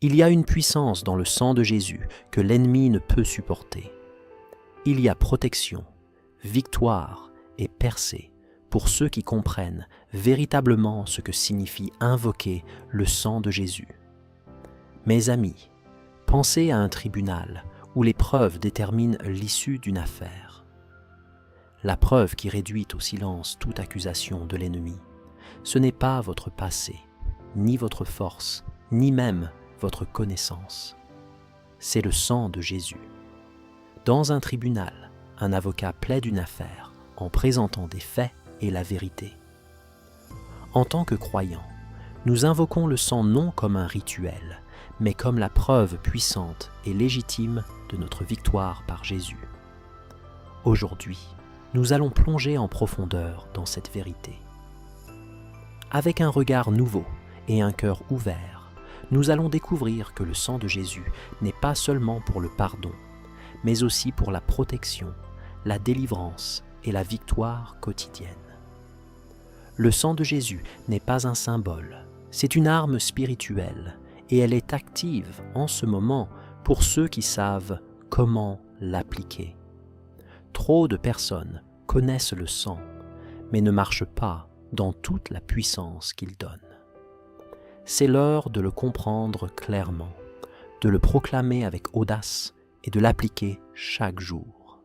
Il y a une puissance dans le sang de Jésus que l'ennemi ne peut supporter. Il y a protection, victoire et percée pour ceux qui comprennent véritablement ce que signifie invoquer le sang de Jésus. Mes amis, pensez à un tribunal où les preuves déterminent l'issue d'une affaire. La preuve qui réduit au silence toute accusation de l'ennemi, ce n'est pas votre passé, ni votre force, ni même votre connaissance. C'est le sang de Jésus. Dans un tribunal, un avocat plaide une affaire en présentant des faits et la vérité. En tant que croyants, nous invoquons le sang non comme un rituel, mais comme la preuve puissante et légitime de notre victoire par Jésus. Aujourd'hui, nous allons plonger en profondeur dans cette vérité. Avec un regard nouveau et un cœur ouvert, nous allons découvrir que le sang de Jésus n'est pas seulement pour le pardon, mais aussi pour la protection, la délivrance et la victoire quotidienne. Le sang de Jésus n'est pas un symbole, c'est une arme spirituelle et elle est active en ce moment pour ceux qui savent comment l'appliquer. Trop de personnes connaissent le sang, mais ne marchent pas dans toute la puissance qu'il donne. C'est l'heure de le comprendre clairement, de le proclamer avec audace et de l'appliquer chaque jour.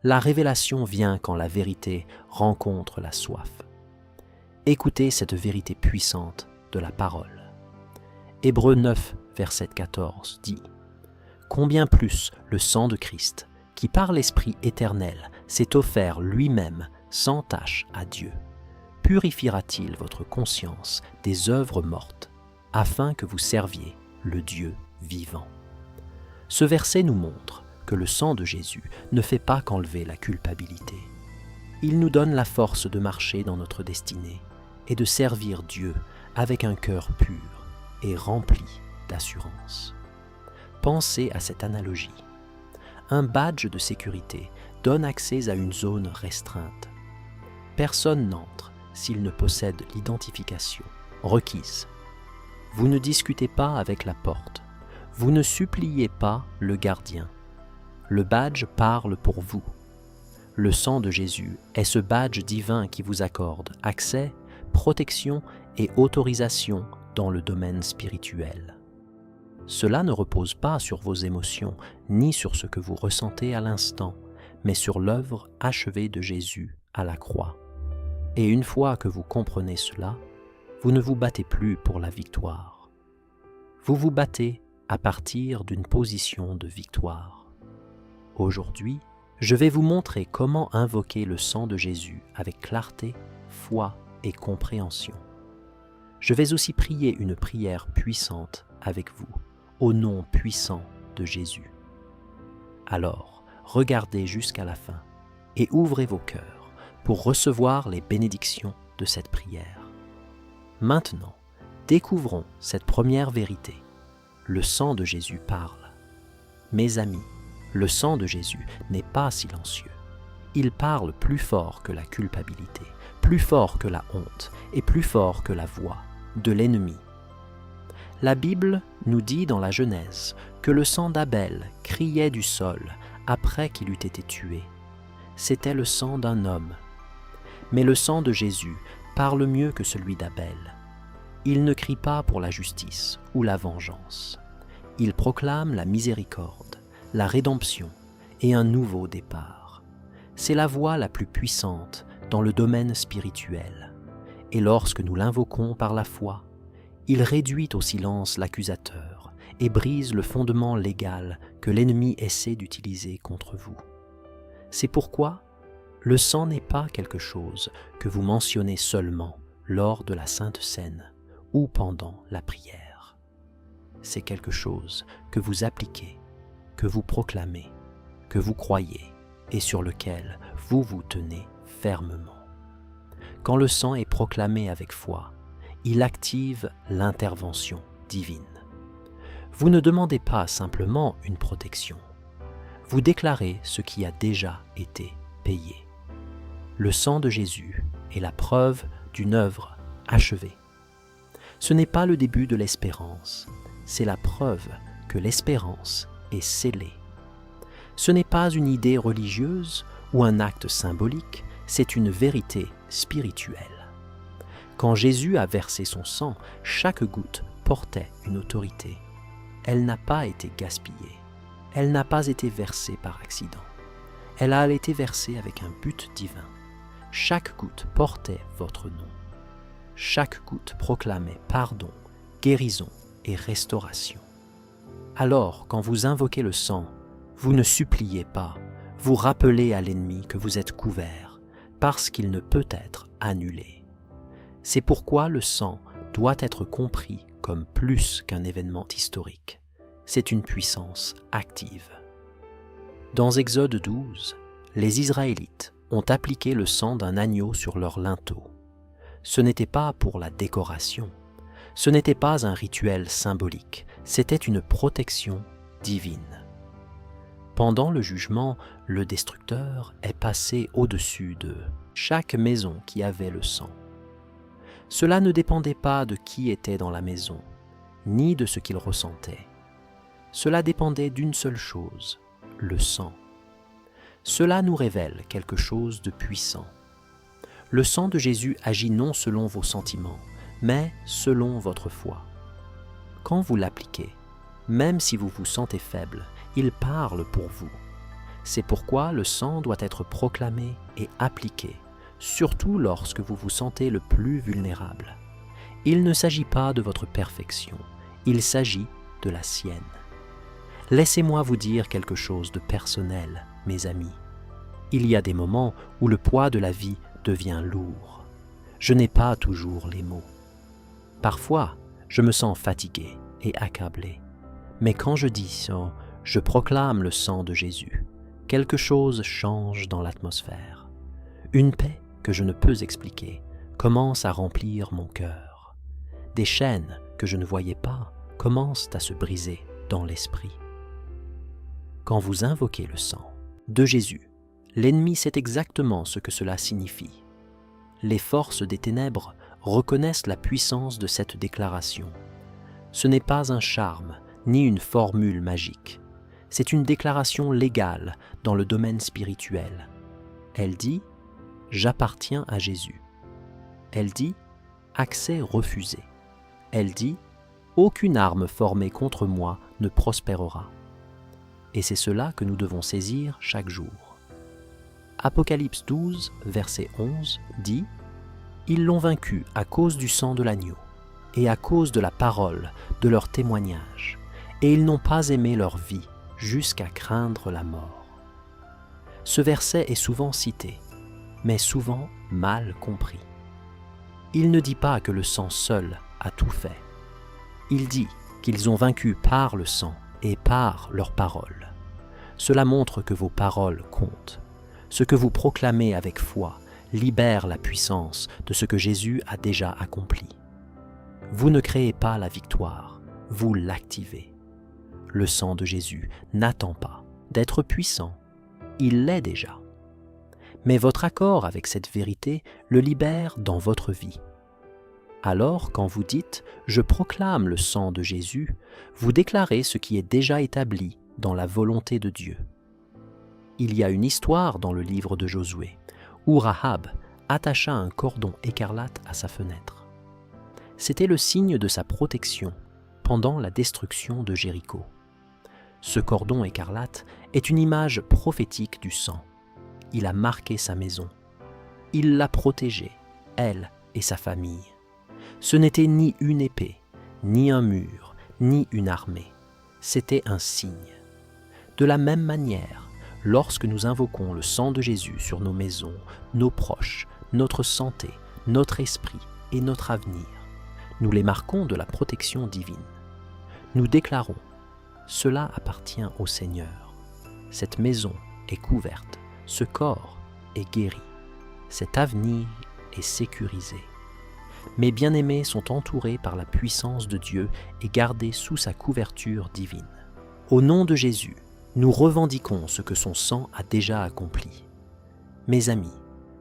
La révélation vient quand la vérité rencontre la soif. Écoutez cette vérité puissante de la parole. Hébreux 9, verset 14 dit « Combien plus le sang de Christ, qui par l'Esprit éternel s'est offert lui-même sans tache à Dieu, purifiera-t-il votre conscience des œuvres mortes, afin que vous serviez le Dieu vivant ?» Ce verset nous montre que le sang de Jésus ne fait pas qu'enlever la culpabilité. Il nous donne la force de marcher dans notre destinée et de servir Dieu avec un cœur pur et rempli d'assurance. Pensez à cette analogie. Un badge de sécurité donne accès à une zone restreinte. Personne n'entre s'il ne possède l'identification requise. Vous ne discutez pas avec la porte. Vous ne suppliez pas le gardien. Le badge parle pour vous. Le sang de Jésus est ce badge divin qui vous accorde accès, protection et autorisation dans le domaine spirituel. Cela ne repose pas sur vos émotions ni sur ce que vous ressentez à l'instant, mais sur l'œuvre achevée de Jésus à la croix. Et une fois que vous comprenez cela, vous ne vous battez plus pour la victoire. Vous vous battez à partir d'une position de victoire. Aujourd'hui, je vais vous montrer comment invoquer le sang de Jésus avec clarté, foi et compréhension. Je vais aussi prier une prière puissante avec vous, au nom puissant de Jésus. Alors, regardez jusqu'à la fin et ouvrez vos cœurs pour recevoir les bénédictions de cette prière. Maintenant, découvrons cette première vérité. Le sang de Jésus parle. Mes amis, le sang de Jésus n'est pas silencieux. Il parle plus fort que la culpabilité, plus fort que la honte et plus fort que la voix de l'ennemi. La Bible nous dit dans la Genèse que le sang d'Abel criait du sol après qu'il eût été tué. C'était le sang d'un homme. Mais le sang de Jésus parle mieux que celui d'Abel. Il ne crie pas pour la justice ou la vengeance. Il proclame la miséricorde, la rédemption et un nouveau départ. C'est la voix la plus puissante dans le domaine spirituel. Et lorsque nous l'invoquons par la foi, il réduit au silence l'accusateur et brise le fondement légal que l'ennemi essaie d'utiliser contre vous. C'est pourquoi le sang n'est pas quelque chose que vous mentionnez seulement lors de la Sainte Seine ou pendant la prière. C'est quelque chose que vous appliquez, que vous proclamez, que vous croyez et sur lequel vous vous tenez fermement. Quand le sang est proclamé avec foi, il active l'intervention divine. Vous ne demandez pas simplement une protection, vous déclarez ce qui a déjà été payé. Le sang de Jésus est la preuve d'une œuvre achevée. Ce n'est pas le début de l'espérance, c'est la preuve que l'espérance est scellée. Ce n'est pas une idée religieuse ou un acte symbolique, c'est une vérité spirituelle. Quand Jésus a versé son sang, chaque goutte portait une autorité. Elle n'a pas été gaspillée. Elle n'a pas été versée par accident. Elle a été versée avec un but divin. Chaque goutte portait votre nom. Chaque goutte proclamait pardon, guérison et restauration. Alors, quand vous invoquez le sang, vous ne suppliez pas, vous rappelez à l'ennemi que vous êtes couvert, parce qu'il ne peut être annulé. C'est pourquoi le sang doit être compris comme plus qu'un événement historique. C'est une puissance active. Dans Exode 12, les Israélites ont appliqué le sang d'un agneau sur leur linteau. Ce n'était pas pour la décoration, ce n'était pas un rituel symbolique, c'était une protection divine. Pendant le jugement, le destructeur est passé au-dessus de chaque maison qui avait le sang. Cela ne dépendait pas de qui était dans la maison, ni de ce qu'il ressentait. Cela dépendait d'une seule chose, le sang. Cela nous révèle quelque chose de puissant. Le sang de Jésus agit non selon vos sentiments, mais selon votre foi. Quand vous l'appliquez, même si vous vous sentez faible, il parle pour vous. C'est pourquoi le sang doit être proclamé et appliqué, surtout lorsque vous vous sentez le plus vulnérable. Il ne s'agit pas de votre perfection, il s'agit de la sienne. Laissez-moi vous dire quelque chose de personnel, mes amis. Il y a des moments où le poids de la vie devient lourd. Je n'ai pas toujours les mots. Parfois, je me sens fatigué et accablé. Mais quand je dis ça, je proclame le sang de Jésus. Quelque chose change dans l'atmosphère. Une paix que je ne peux expliquer commence à remplir mon cœur. Des chaînes que je ne voyais pas commencent à se briser dans l'esprit. Quand vous invoquez le sang de Jésus, l'ennemi sait exactement ce que cela signifie. Les forces des ténèbres reconnaissent la puissance de cette déclaration. Ce n'est pas un charme ni une formule magique. C'est une déclaration légale dans le domaine spirituel. Elle dit « J'appartiens à Jésus ». Elle dit « Accès refusé ». Elle dit « Aucune arme formée contre moi ne prospérera ». Et c'est cela que nous devons saisir chaque jour. Apocalypse 12, verset 11 dit « Ils l'ont vaincu à cause du sang de l'agneau et à cause de la parole de leur témoignage, et ils n'ont pas aimé leur vie jusqu'à craindre la mort. » Ce verset est souvent cité, mais souvent mal compris. Il ne dit pas que le sang seul a tout fait. Il dit qu'ils ont vaincu par le sang et par leurs paroles. Cela montre que vos paroles comptent. Ce que vous proclamez avec foi libère la puissance de ce que Jésus a déjà accompli. Vous ne créez pas la victoire, vous l'activez. Le sang de Jésus n'attend pas d'être puissant, il l'est déjà. Mais votre accord avec cette vérité le libère dans votre vie. Alors, quand vous dites « Je proclame le sang de Jésus », vous déclarez ce qui est déjà établi dans la volonté de Dieu. Il y a une histoire dans le livre de Josué, où Rahab attacha un cordon écarlate à sa fenêtre. C'était le signe de sa protection pendant la destruction de Jéricho. Ce cordon écarlate est une image prophétique du sang. Il a marqué sa maison. Il l'a protégée, elle et sa famille. Ce n'était ni une épée, ni un mur, ni une armée. C'était un signe. De la même manière, lorsque nous invoquons le sang de Jésus sur nos maisons, nos proches, notre santé, notre esprit et notre avenir, nous les marquons de la protection divine. Nous déclarons « Cela appartient au Seigneur. Cette maison est couverte, ce corps est guéri, cet avenir est sécurisé. Mes bien-aimés sont entourés par la puissance de Dieu et gardés sous sa couverture divine. Au nom de Jésus, nous revendiquons ce que son sang a déjà accompli. Mes amis,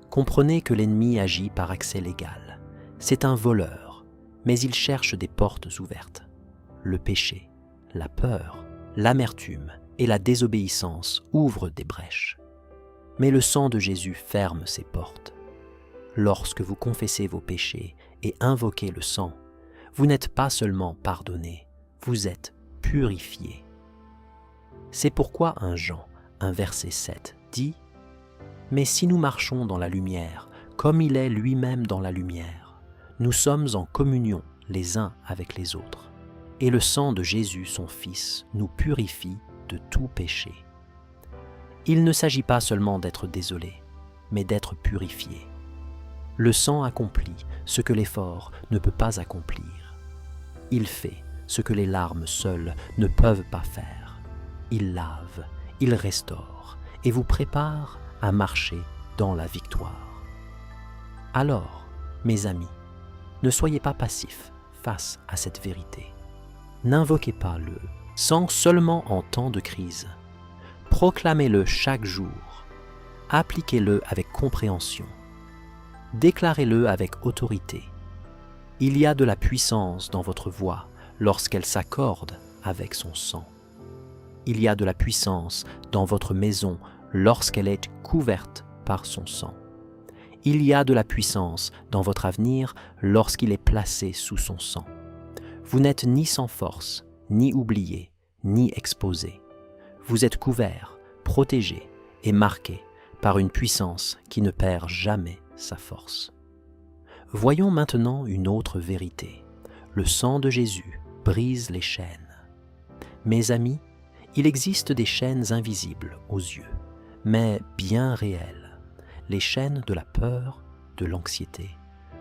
comprenez que l'ennemi agit par accès légal. C'est un voleur, mais il cherche des portes ouvertes. le péché, la peur, l'amertume et la désobéissance ouvrent des brèches. Mais le sang de Jésus ferme ces portes. Lorsque vous confessez vos péchés et invoquez le sang, vous n'êtes pas seulement pardonné, vous êtes purifié. C'est pourquoi 1 Jean, verset 7, dit « Mais si nous marchons dans la lumière, comme il est lui-même dans la lumière, nous sommes en communion les uns avec les autres. Et le sang de Jésus, son Fils, nous purifie de tout péché. » Il ne s'agit pas seulement d'être désolé, mais d'être purifié. Le sang accomplit ce que l'effort ne peut pas accomplir. Il fait ce que les larmes seules ne peuvent pas faire. Il lave, il restaure et vous prépare à marcher dans la victoire. Alors, mes amis, ne soyez pas passifs face à cette vérité. N'invoquez pas le sang seulement en temps de crise. Proclamez-le chaque jour. Appliquez-le avec compréhension. Déclarez-le avec autorité. Il y a de la puissance dans votre voix lorsqu'elle s'accorde avec son sang. Il y a de la puissance dans votre maison lorsqu'elle est couverte par son sang. Il y a de la puissance dans votre avenir lorsqu'il est placé sous son sang. Vous n'êtes ni sans force, ni oublié, ni exposé. Vous êtes couvert, protégé et marqué par une puissance qui ne perd jamais sa force. Voyons maintenant une autre vérité. Le sang de Jésus brise les chaînes. Mes amis, il existe des chaînes invisibles aux yeux, mais bien réelles. Les chaînes de la peur, de l'anxiété,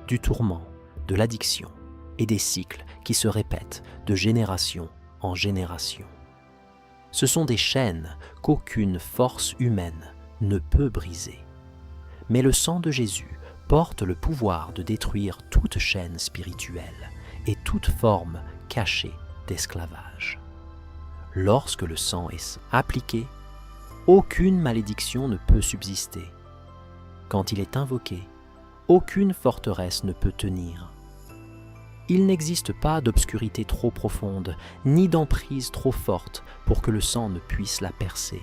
du tourment, de l'addiction et des cycles qui se répètent de génération en génération. Ce sont des chaînes qu'aucune force humaine ne peut briser. Mais le sang de Jésus porte le pouvoir de détruire toute chaîne spirituelle et toute forme cachée d'esclavage. Lorsque le sang est appliqué, aucune malédiction ne peut subsister. Quand il est invoqué, aucune forteresse ne peut tenir. Il n'existe pas d'obscurité trop profonde, ni d'emprise trop forte pour que le sang ne puisse la percer.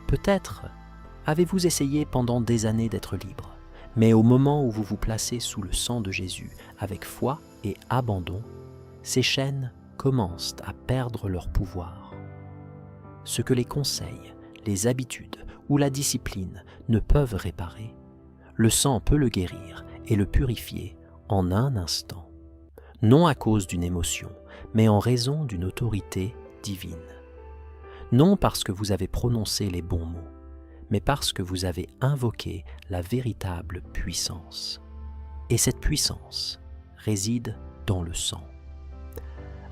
Peut-être avez-vous essayé pendant des années d'être libre, mais au moment où vous vous placez sous le sang de Jésus avec foi et abandon, ces chaînes commencent à perdre leur pouvoir. Ce que les conseils, les habitudes ou la discipline ne peuvent réparer, le sang peut le guérir et le purifier en un instant. Non à cause d'une émotion, mais en raison d'une autorité divine. Non parce que vous avez prononcé les bons mots, mais parce que vous avez invoqué la véritable puissance. Et cette puissance réside dans le sang.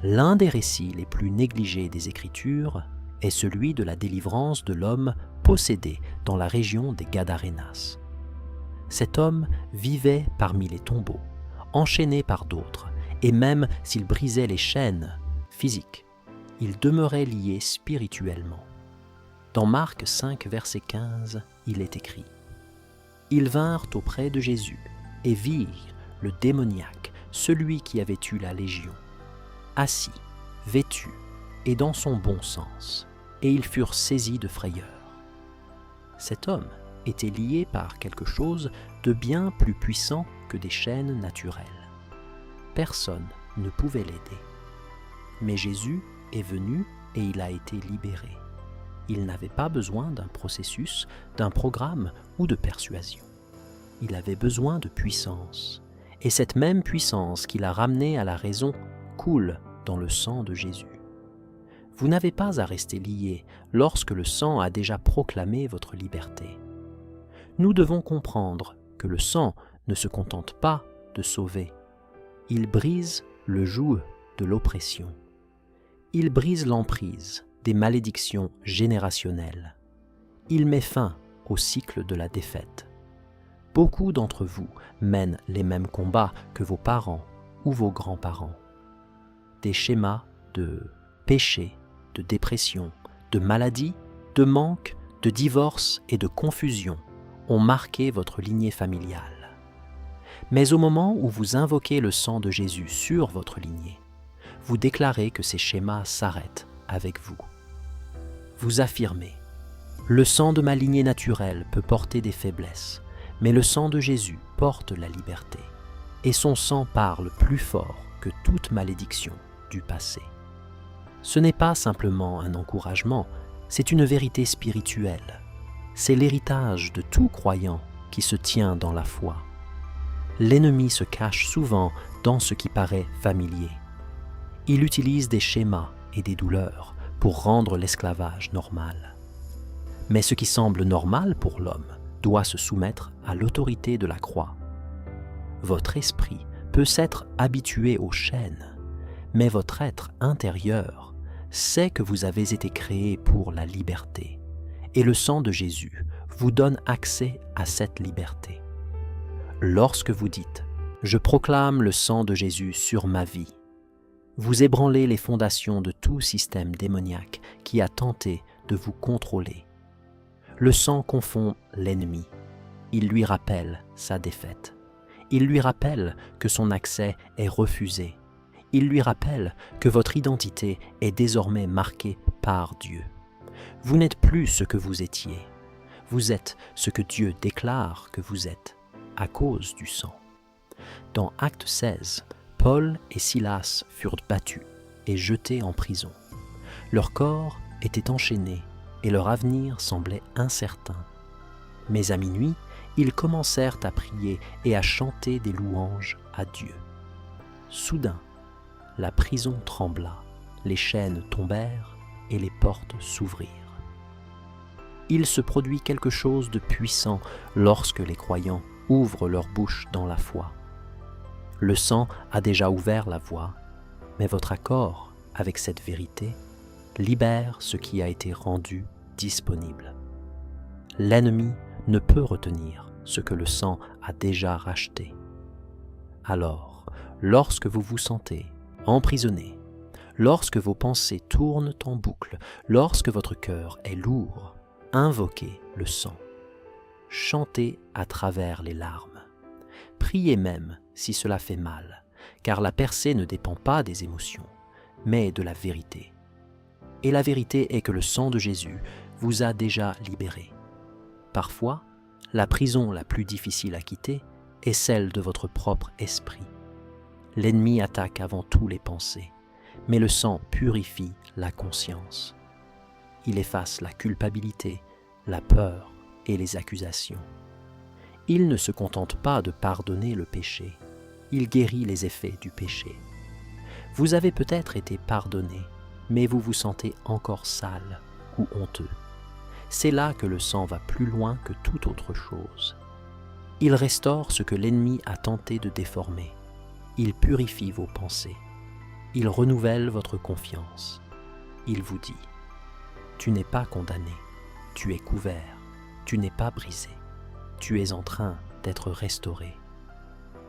L'un des récits les plus négligés des Écritures est celui de la délivrance de l'homme possédé dans la région des Gadarénas. Cet homme vivait parmi les tombeaux, enchaîné par d'autres, et même s'il brisait les chaînes physiques, il demeurait lié spirituellement. Dans Marc 5, verset 15, il est écrit « Ils vinrent auprès de Jésus et virent le démoniaque, celui qui avait eu la légion, assis, vêtu et dans son bon sens, et ils furent saisis de frayeur. » Cet homme était lié par quelque chose de bien plus puissant que des chaînes naturelles. Personne ne pouvait l'aider. Mais Jésus est venu et il a été libéré. Il n'avait pas besoin d'un processus, d'un programme ou de persuasion. Il avait besoin de puissance. Et cette même puissance qui l'a ramené à la raison coule dans le sang de Jésus. Vous n'avez pas à rester lié lorsque le sang a déjà proclamé votre liberté. Nous devons comprendre que le sang ne se contente pas de sauver. Il brise le joug de l'oppression. Il brise l'emprise des malédictions générationnelles. Il met fin au cycle de la défaite. Beaucoup d'entre vous mènent les mêmes combats que vos parents ou vos grands-parents. Des schémas de péché, de dépression, de maladie, de manque, de divorce et de confusion ont marqué votre lignée familiale. Mais au moment où vous invoquez le sang de Jésus sur votre lignée, vous déclarez que ces schémas s'arrêtent avec vous. Vous affirmez « Le sang de ma lignée naturelle peut porter des faiblesses, mais le sang de Jésus porte la liberté, et son sang parle plus fort que toute malédiction du passé. » Ce n'est pas simplement un encouragement, c'est une vérité spirituelle. C'est l'héritage de tout croyant qui se tient dans la foi. L'ennemi se cache souvent dans ce qui paraît familier. Il utilise des schémas et des douleurs pour rendre l'esclavage normal. Mais ce qui semble normal pour l'homme doit se soumettre à l'autorité de la croix. Votre esprit peut s'être habitué aux chaînes, mais votre être intérieur sait que vous avez été créé pour la liberté, et le sang de Jésus vous donne accès à cette liberté. Lorsque vous dites « Je proclame le sang de Jésus sur ma vie », vous ébranlez les fondations de tout système démoniaque qui a tenté de vous contrôler. Le sang confond l'ennemi. Il lui rappelle sa défaite. Il lui rappelle que son accès est refusé. Il lui rappelle que votre identité est désormais marquée par Dieu. Vous n'êtes plus ce que vous étiez. Vous êtes ce que Dieu déclare que vous êtes, à cause du sang. Dans Acte 16, Paul et Silas furent battus et jetés en prison. Leur corps était enchaîné et leur avenir semblait incertain. Mais à minuit, ils commencèrent à prier et à chanter des louanges à Dieu. Soudain, la prison trembla, les chaînes tombèrent et les portes s'ouvrirent. Il se produit quelque chose de puissant lorsque les croyants ouvrent leur bouche dans la foi. Le sang a déjà ouvert la voie, mais votre accord avec cette vérité libère ce qui a été rendu disponible. L'ennemi ne peut retenir ce que le sang a déjà racheté. Alors, lorsque vous vous sentez emprisonné, lorsque vos pensées tournent en boucle, lorsque votre cœur est lourd, invoquez le sang. Chantez à travers les larmes. Priez même si cela fait mal, car la percée ne dépend pas des émotions, mais de la vérité. Et la vérité est que le sang de Jésus vous a déjà libéré. Parfois, la prison la plus difficile à quitter est celle de votre propre esprit. L'ennemi attaque avant tout les pensées, mais le sang purifie la conscience. Il efface la culpabilité, la peur et les accusations. Il ne se contente pas de pardonner le péché, il guérit les effets du péché. Vous avez peut-être été pardonné, mais vous vous sentez encore sale ou honteux. C'est là que le sang va plus loin que toute autre chose. Il restaure ce que l'ennemi a tenté de déformer. Il purifie vos pensées. Il renouvelle votre confiance. Il vous dit « Tu n'es pas condamné, tu es couvert, tu n'es pas brisé, tu es en train d'être restauré. »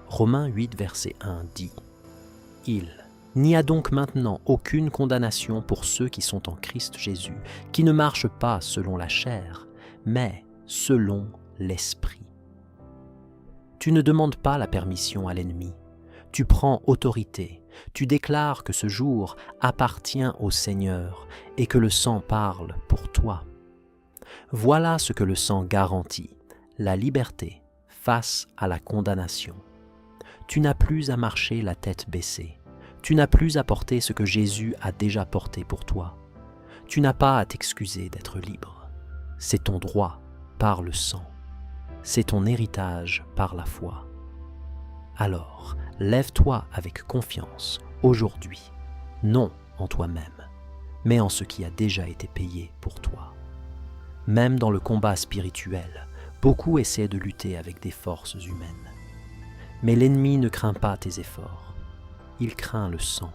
Romains 8, verset 1 dit « Il n'y a donc maintenant aucune condamnation pour ceux qui sont en Christ Jésus, qui ne marchent pas selon la chair, mais selon l'Esprit. » Tu ne demandes pas la permission à l'ennemi. Tu prends autorité, tu déclares que ce jour appartient au Seigneur et que le sang parle pour toi. Voilà ce que le sang garantit, la liberté face à la condamnation. Tu n'as plus à marcher la tête baissée. Tu n'as plus à porter ce que Jésus a déjà porté pour toi. Tu n'as pas à t'excuser d'être libre. C'est ton droit par le sang. C'est ton héritage par la foi. Alors, lève-toi avec confiance aujourd'hui, non en toi-même, mais en ce qui a déjà été payé pour toi. Même dans le combat spirituel, beaucoup essaient de lutter avec des forces humaines. Mais l'ennemi ne craint pas tes efforts, il craint le sang.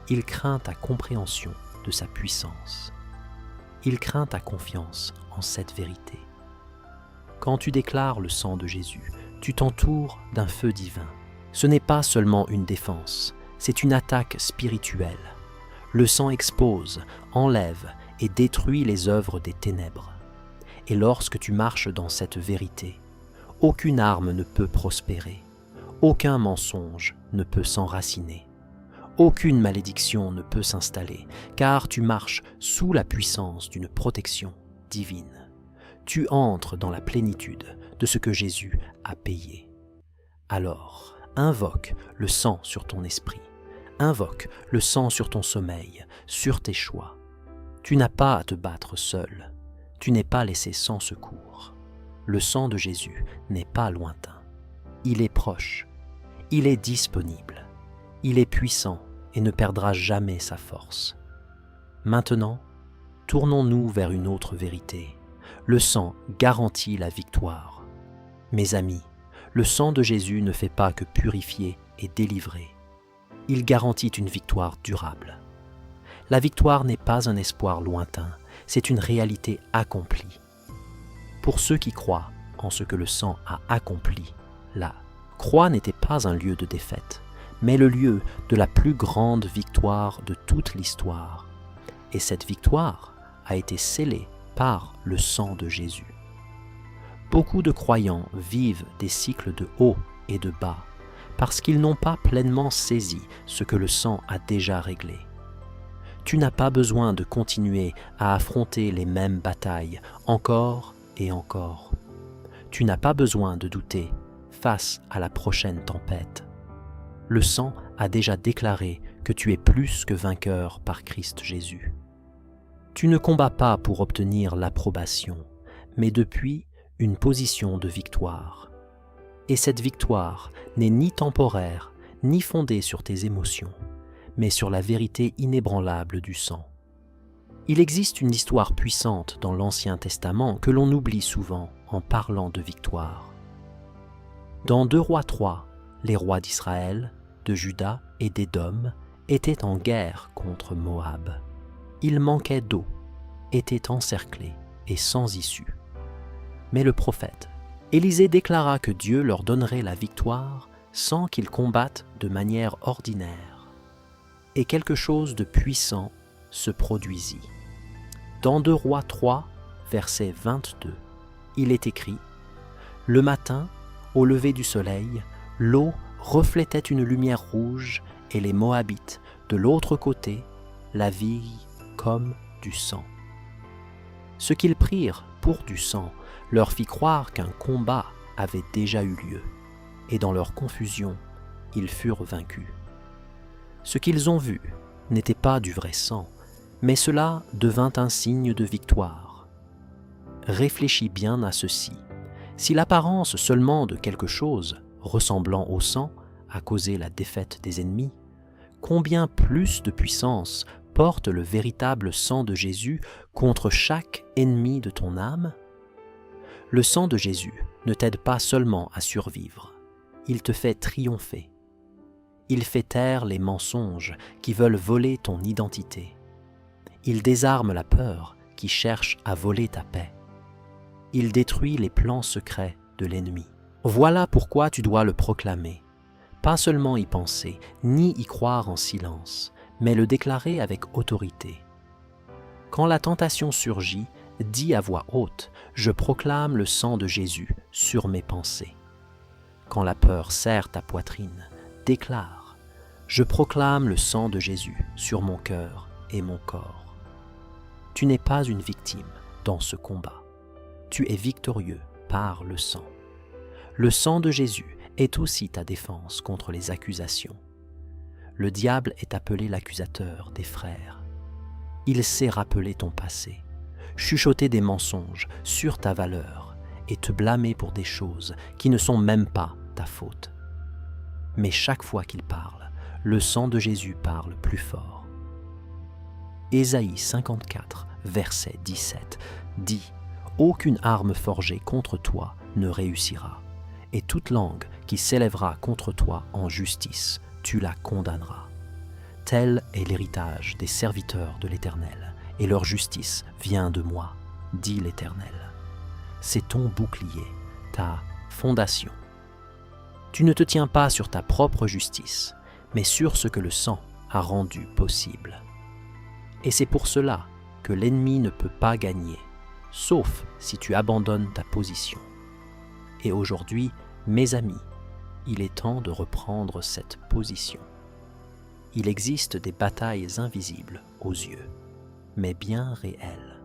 Il craint ta compréhension de sa puissance. Il craint ta confiance en cette vérité. Quand tu déclares le sang de Jésus, tu t'entoures d'un feu divin. Ce n'est pas seulement une défense, c'est une attaque spirituelle. Le sang expose, enlève et détruit les œuvres des ténèbres. Et lorsque tu marches dans cette vérité, aucune arme ne peut prospérer, aucun mensonge ne peut s'enraciner, Aucune malédiction ne peut s'installer, car tu marches sous la puissance d'une protection divine. Tu entres dans la plénitude de ce que Jésus a payé. Alors, invoque le sang sur ton esprit. Invoque le sang sur ton sommeil, sur tes choix. Tu n'as pas à te battre seul. Tu n'es pas laissé sans secours. Le sang de Jésus n'est pas lointain. Il est proche. Il est disponible. Il est puissant et ne perdra jamais sa force. Maintenant, tournons-nous vers une autre vérité. Le sang garantit la victoire. Mes amis, le sang de Jésus ne fait pas que purifier et délivrer. Il garantit une victoire durable. La victoire n'est pas un espoir lointain, c'est une réalité accomplie. Pour ceux qui croient en ce que le sang a accompli, la croix n'était pas un lieu de défaite, mais le lieu de la plus grande victoire de toute l'histoire. Et cette victoire a été scellée par le sang de Jésus. Beaucoup de croyants vivent des cycles de haut et de bas, parce qu'ils n'ont pas pleinement saisi ce que le sang a déjà réglé. Tu n'as pas besoin de continuer à affronter les mêmes batailles encore et encore. Tu n'as pas besoin de douter face à la prochaine tempête. Le sang a déjà déclaré que tu es plus que vainqueur par Christ Jésus. Tu ne combats pas pour obtenir l'approbation, mais depuis une position de victoire. Et cette victoire n'est ni temporaire, ni fondée sur tes émotions, mais sur la vérité inébranlable du sang. Il existe une histoire puissante dans l'Ancien Testament que l'on oublie souvent en parlant de victoire. Dans 2 Rois 3, les rois d'Israël, de Juda et d'Édom étaient en guerre contre Moab. Ils manquaient d'eau, étaient encerclés et sans issue. Mais le prophète Élisée déclara que Dieu leur donnerait la victoire sans qu'ils combattent de manière ordinaire. Et quelque chose de puissant se produisit. Dans 2 Rois 3, verset 22, il est écrit « Le matin, au lever du soleil, l'eau reflétait une lumière rouge et les Moabites, de l'autre côté, la virent comme du sang. Ce qu'ils prirent pour du sang leur fit croire qu'un combat avait déjà eu lieu, et dans leur confusion, ils furent vaincus. Ce qu'ils ont vu n'était pas du vrai sang, mais cela devint un signe de victoire. Réfléchis bien à ceci. Si l'apparence seulement de quelque chose ressemblant au sang a causé la défaite des ennemis, combien plus de puissance porte le véritable sang de Jésus contre chaque ennemi de ton âme? Le sang de Jésus ne t'aide pas seulement à survivre, il te fait triompher. Il fait taire les mensonges qui veulent voler ton identité. Il désarme la peur qui cherche à voler ta paix. Il détruit les plans secrets de l'ennemi. Voilà pourquoi tu dois le proclamer. Pas seulement y penser, ni y croire en silence, mais le déclarer avec autorité. Quand la tentation surgit, dis à voix haute, je proclame le sang de Jésus sur mes pensées. Quand la peur serre ta poitrine, déclare, je proclame le sang de Jésus sur mon cœur et mon corps. Tu n'es pas une victime dans ce combat. Tu es victorieux par le sang. Le sang de Jésus est aussi ta défense contre les accusations. Le diable est appelé l'accusateur des frères. Il sait rappeler ton passé, chuchoter des mensonges sur ta valeur et te blâmer pour des choses qui ne sont même pas ta faute. Mais chaque fois qu'il parle, le sang de Jésus parle plus fort. Ésaïe 54, verset 17, dit « Aucune arme forgée contre toi ne réussira, et toute langue qui s'élèvera contre toi en justice, tu la condamneras. Tel est l'héritage des serviteurs de l'Éternel, et leur justice vient de moi, dit l'Éternel. C'est ton bouclier, ta fondation. Tu ne te tiens pas sur ta propre justice, mais sur ce que le sang a rendu possible. Et c'est pour cela que l'ennemi ne peut pas gagner, sauf si tu abandonnes ta position. Et aujourd'hui, mes amis, il est temps de reprendre cette position. Il existe des batailles invisibles aux yeux, mais bien réelles.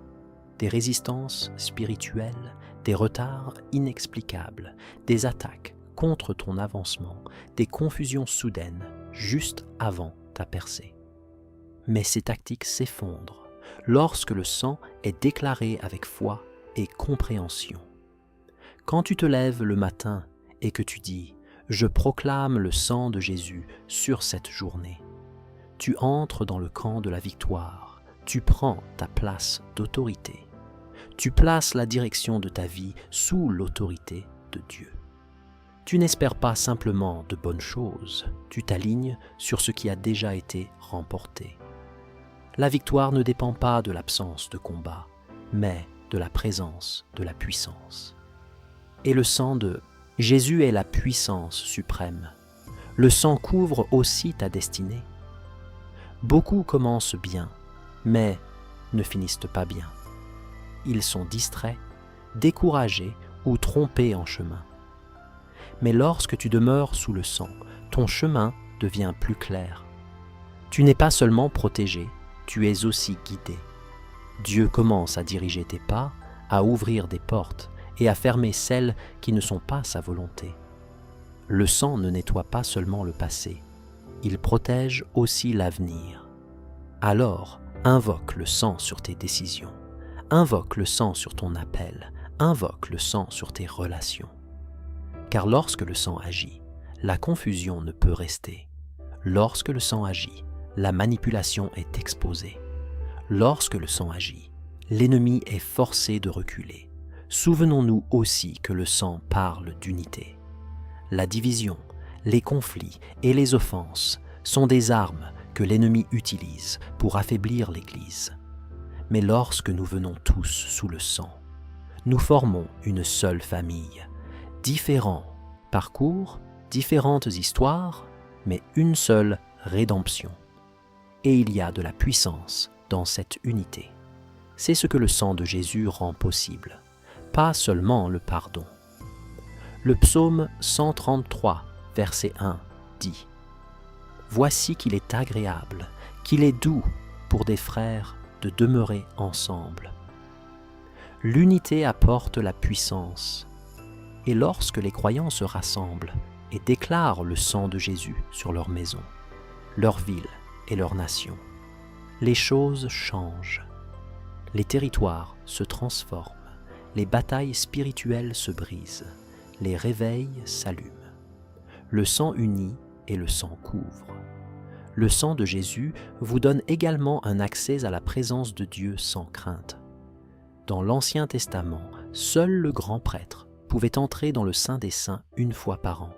Des résistances spirituelles, des retards inexplicables, des attaques contre ton avancement, des confusions soudaines juste avant ta percée. Mais ces tactiques s'effondrent lorsque le sang est déclaré avec foi et compréhension. Quand tu te lèves le matin et que tu dis « Je proclame le sang de Jésus sur cette journée », tu entres dans le camp de la victoire, tu prends ta place d'autorité. Tu places la direction de ta vie sous l'autorité de Dieu. Tu n'espères pas simplement de bonnes choses, tu t'alignes sur ce qui a déjà été remporté. La victoire ne dépend pas de l'absence de combat, mais de la présence de la puissance. Et le sang de Jésus est la puissance suprême. Le sang couvre aussi ta destinée. Beaucoup commencent bien, mais ne finissent pas bien. Ils sont distraits, découragés ou trompés en chemin. Mais lorsque tu demeures sous le sang, ton chemin devient plus clair. Tu n'es pas seulement protégé, tu es aussi guidé. Dieu commence à diriger tes pas, à ouvrir des portes et à fermer celles qui ne sont pas sa volonté. Le sang ne nettoie pas seulement le passé, il protège aussi l'avenir. Alors, invoque le sang sur tes décisions, invoque le sang sur ton appel, invoque le sang sur tes relations. Car lorsque le sang agit, la confusion ne peut rester. Lorsque le sang agit, la manipulation est exposée. Lorsque le sang agit, l'ennemi est forcé de reculer. Souvenons-nous aussi que le sang parle d'unité. La division, les conflits et les offenses sont des armes que l'ennemi utilise pour affaiblir l'Église. Mais lorsque nous venons tous sous le sang, nous formons une seule famille, différents parcours, différentes histoires, mais une seule rédemption. Et il y a de la puissance dans cette unité. C'est ce que le sang de Jésus rend possible, pas seulement le pardon. Le psaume 133, verset 1, dit « Voici qu'il est agréable, qu'il est doux pour des frères de demeurer ensemble. » L'unité apporte la puissance, et lorsque les croyants se rassemblent et déclarent le sang de Jésus sur leur maison, leur ville et leur nation, les choses changent. Les territoires se transforment, les batailles spirituelles se brisent, les réveils s'allument. Le sang unit et le sang couvre. Le sang de Jésus vous donne également un accès à la présence de Dieu sans crainte. Dans l'Ancien Testament, seul le grand prêtre pouvait entrer dans le Saint des Saints une fois par an.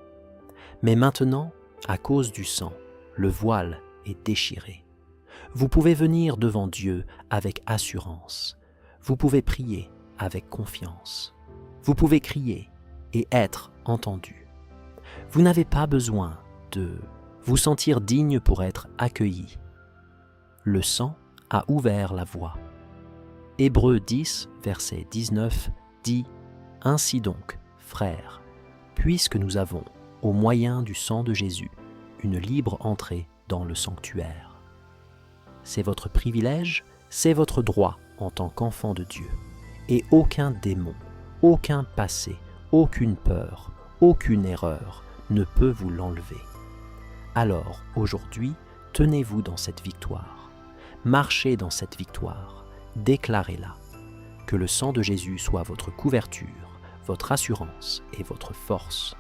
Mais maintenant, à cause du sang, le voile est déchiré. Vous pouvez venir devant Dieu avec assurance. Vous pouvez prier avec confiance. Vous pouvez crier et être entendu. Vous n'avez pas besoin de vous sentir digne pour être accueilli. Le sang a ouvert la voie. Hébreux 10, verset 19 dit « Ainsi donc, frères, puisque nous avons, au moyen du sang de Jésus, une libre entrée dans le sanctuaire. » C'est votre privilège, c'est votre droit en tant qu'enfant de Dieu. Et aucun démon, aucun passé, aucune peur, aucune erreur ne peut vous l'enlever. Alors, aujourd'hui, tenez-vous dans cette victoire. Marchez dans cette victoire. Déclarez-la. Que le sang de Jésus soit votre couverture, votre assurance et votre force.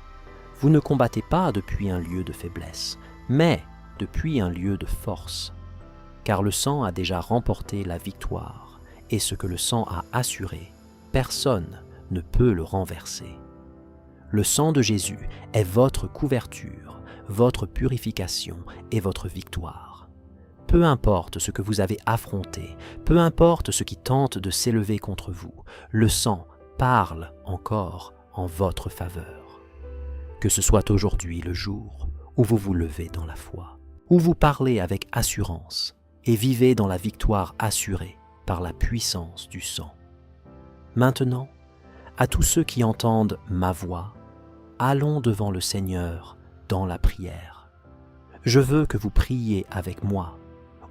Vous ne combattez pas depuis un lieu de faiblesse, mais depuis un lieu de force. Car le sang a déjà remporté la victoire, et ce que le sang a assuré, personne ne peut le renverser. Le sang de Jésus est votre couverture, votre purification et votre victoire. Peu importe ce que vous avez affronté, peu importe ce qui tente de s'élever contre vous, le sang parle encore en votre faveur. Que ce soit aujourd'hui le jour où vous vous levez dans la foi, où vous parlez avec assurance et vivez dans la victoire assurée par la puissance du sang. Maintenant, à tous ceux qui entendent ma voix, allons devant le Seigneur dans la prière. Je veux que vous priez avec moi,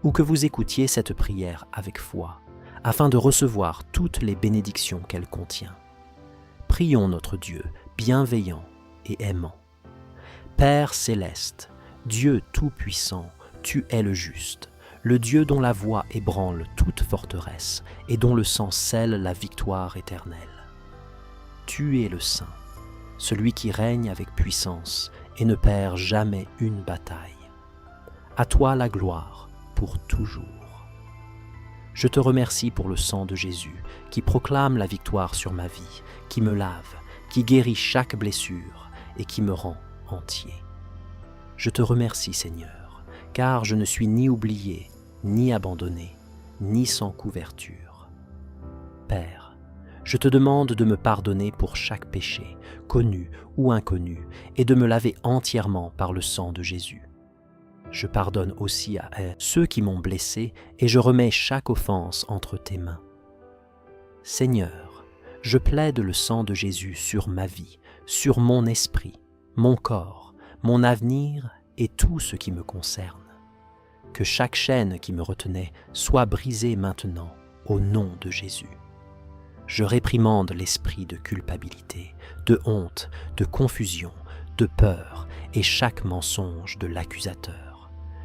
ou que vous écoutiez cette prière avec foi, afin de recevoir toutes les bénédictions qu'elle contient. Prions notre Dieu, bienveillant et aimant. Père céleste, Dieu tout-puissant, tu es le juste, le Dieu dont la voix ébranle toute forteresse et dont le sang scelle la victoire éternelle. Tu es le Saint, celui qui règne avec puissance et ne perd jamais une bataille. À toi la gloire pour toujours. Je te remercie pour le sang de Jésus qui proclame la victoire sur ma vie, qui me lave, qui guérit chaque blessure et qui me rend entier. Je te remercie, Seigneur, car je ne suis ni oublié, ni abandonné, ni sans couverture. Père, je te demande de me pardonner pour chaque péché, connu ou inconnu, et de me laver entièrement par le sang de Jésus. Je pardonne aussi à ceux qui m'ont blessé et je remets chaque offense entre tes mains. Seigneur, je plaide le sang de Jésus sur ma vie, sur mon esprit, mon corps, mon avenir et tout ce qui me concerne. Que chaque chaîne qui me retenait soit brisée maintenant au nom de Jésus. Je réprimande l'esprit de culpabilité, de honte, de confusion, de peur et chaque mensonge de l'accusateur.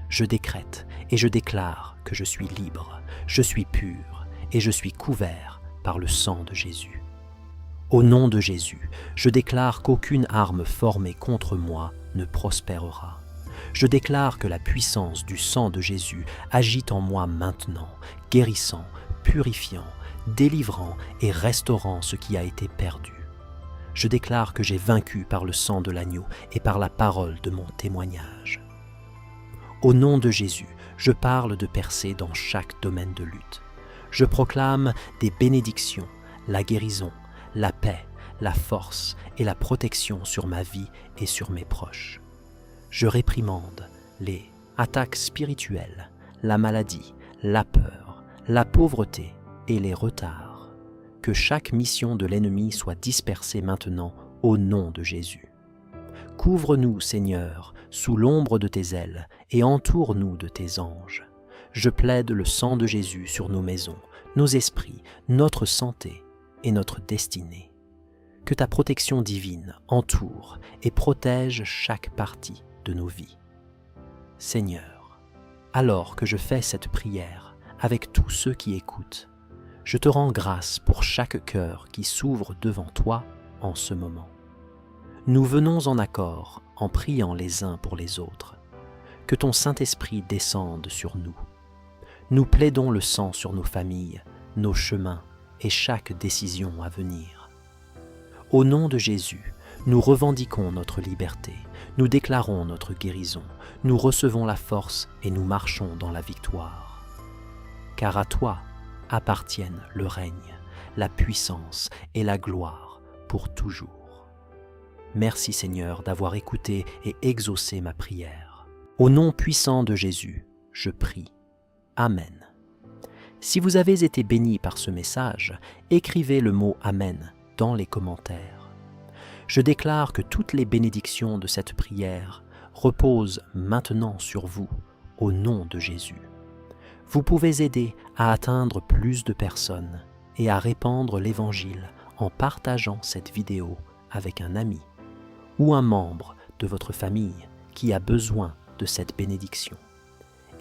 Je décrète et je déclare que je suis libre, je suis pur et je suis couvert par le sang de Jésus. Au nom de Jésus, je déclare qu'aucune arme formée contre moi ne prospérera. Je déclare que la puissance du sang de Jésus agit en moi maintenant, guérissant, purifiant, délivrant et restaurant ce qui a été perdu. Je déclare que j'ai vaincu par le sang de l'agneau et par la parole de mon témoignage. Au nom de Jésus, je parle de percées dans chaque domaine de lutte. Je proclame des bénédictions, la guérison, la paix, la force et la protection sur ma vie et sur mes proches. Je réprimande les attaques spirituelles, la maladie, la peur, la pauvreté et les retards. Que chaque mission de l'ennemi soit dispersée maintenant au nom de Jésus. Couvre-nous, Seigneur, sous l'ombre de tes ailes et entoure-nous de tes anges. Je plaide le sang de Jésus sur nos maisons, nos esprits, notre santé et notre destinée. Que ta protection divine entoure et protège chaque partie de nos vies. Seigneur, alors que je fais cette prière avec tous ceux qui écoutent, je te rends grâce pour chaque cœur qui s'ouvre devant toi en ce moment. Nous venons en accord en priant les uns pour les autres. Que ton Saint-Esprit descende sur nous. Nous plaidons le sang sur nos familles, nos chemins et chaque décision à venir. Au nom de Jésus, nous revendiquons notre liberté, nous déclarons notre guérison, nous recevons la force et nous marchons dans la victoire. Car à toi appartiennent le règne, la puissance et la gloire pour toujours. Merci Seigneur d'avoir écouté et exaucé ma prière. Au nom puissant de Jésus, je prie. Amen. Si vous avez été béni par ce message, écrivez le mot Amen dans les commentaires. Je déclare que toutes les bénédictions de cette prière reposent maintenant sur vous, au nom de Jésus. Vous pouvez aider à atteindre plus de personnes et à répandre l'Évangile en partageant cette vidéo avec un ami ou un membre de votre famille qui a besoin de cette bénédiction,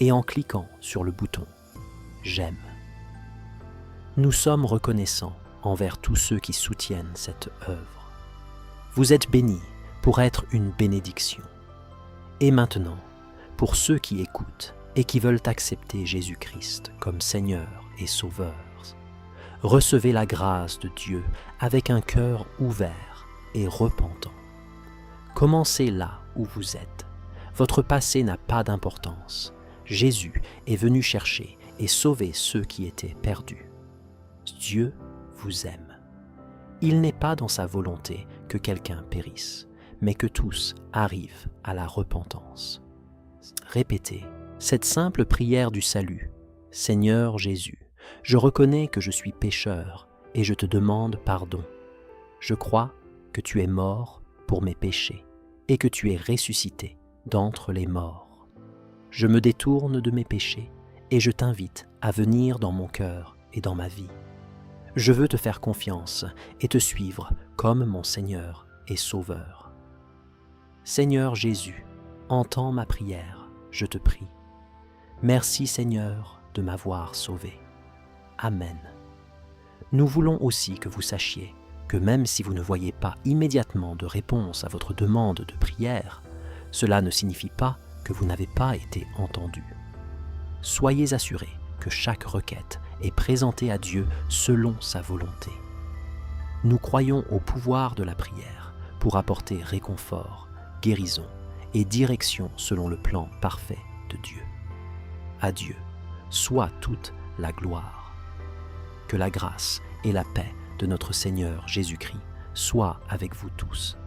et en cliquant sur le bouton « J'aime ». Nous sommes reconnaissants envers tous ceux qui soutiennent cette œuvre. Vous êtes bénis pour être une bénédiction. Et maintenant, pour ceux qui écoutent et qui veulent accepter Jésus-Christ comme Seigneur et Sauveur, recevez la grâce de Dieu avec un cœur ouvert et repentant. Commencez là où vous êtes. Votre passé n'a pas d'importance. Jésus est venu chercher et sauver ceux qui étaient perdus. Dieu vous aime. Il n'est pas dans sa volonté que quelqu'un périsse, mais que tous arrivent à la repentance. Répétez cette simple prière du salut. Seigneur Jésus, je reconnais que je suis pécheur et je te demande pardon. Je crois que tu es mort pour mes péchés et que tu es ressuscité d'entre les morts. Je me détourne de mes péchés et je t'invite à venir dans mon cœur et dans ma vie. Je veux te faire confiance et te suivre comme mon Seigneur et Sauveur. Seigneur Jésus, entends ma prière, je te prie. Merci Seigneur de m'avoir sauvé. Amen. Nous voulons aussi que vous sachiez que même si vous ne voyez pas immédiatement de réponse à votre demande de prière, cela ne signifie pas que vous n'avez pas été entendu. Soyez assurés que chaque requête est présentée à Dieu selon sa volonté. Nous croyons au pouvoir de la prière pour apporter réconfort, guérison et direction selon le plan parfait de Dieu. À Dieu soit toute la gloire. Que la grâce et la paix de notre Seigneur Jésus-Christ soient avec vous tous.